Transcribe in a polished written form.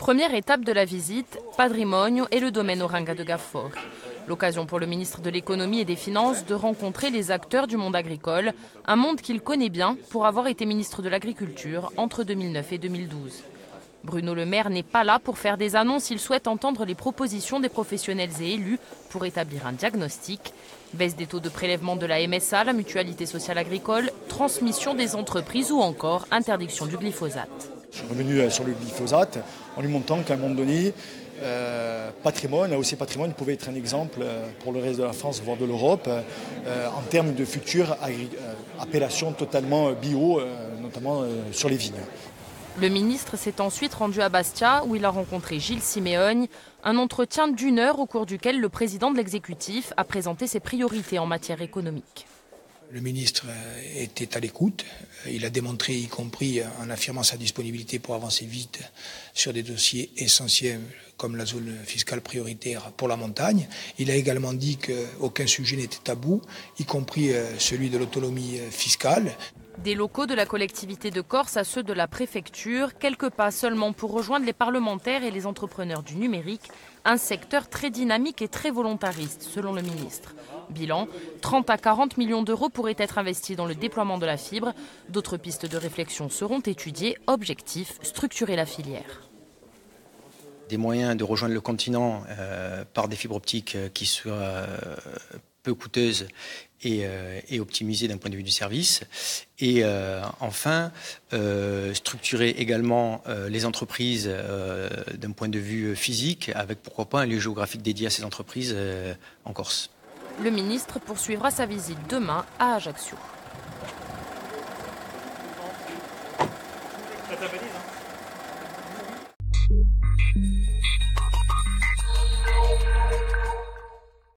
Première étape de la visite, Patrimonio et le domaine Oranga de Gaffori. L'occasion pour le ministre de l'économie et des finances de rencontrer les acteurs du monde agricole, un monde qu'il connaît bien pour avoir été ministre de l'Agriculture entre 2009 et 2012. Bruno Le Maire n'est pas là pour faire des annonces, il souhaite entendre les propositions des professionnels et élus pour établir un diagnostic. Baisse des taux de prélèvement de la MSA, la mutualité sociale agricole, transmission des entreprises ou encore interdiction du glyphosate. Je suis revenu sur le glyphosate en lui montrant qu'à un moment donné, AOC Patrimoine pouvait être un exemple pour le reste de la France, voire de l'Europe, en termes de futures appellations totalement bio, notamment sur les vignes. Le ministre s'est ensuite rendu à Bastia où il a rencontré Gilles Siméogne, un entretien d'1 heure au cours duquel le président de l'exécutif a présenté ses priorités en matière économique. Le ministre était à l'écoute, il a démontré, y compris en affirmant sa disponibilité pour avancer vite sur des dossiers essentiels comme la zone fiscale prioritaire pour la montagne. Il a également dit qu'aucun sujet n'était tabou, y compris celui de l'autonomie fiscale. Des locaux de la collectivité de Corse à ceux de la préfecture, quelques pas seulement pour rejoindre les parlementaires et les entrepreneurs du numérique, un secteur très dynamique et très volontariste selon le ministre. Bilan, 30 à 40 millions d'euros pourraient être investis dans le déploiement de la fibre. D'autres pistes de réflexion seront étudiées. Objectif, structurer la filière. Des moyens de rejoindre le continent par des fibres optiques qui soient peu coûteuses et optimisées d'un point de vue du service. Et enfin, structurer également les entreprises d'un point de vue physique, avec pourquoi pas un lieu géographique dédié à ces entreprises en Corse. Le ministre poursuivra sa visite demain à Ajaccio. Ça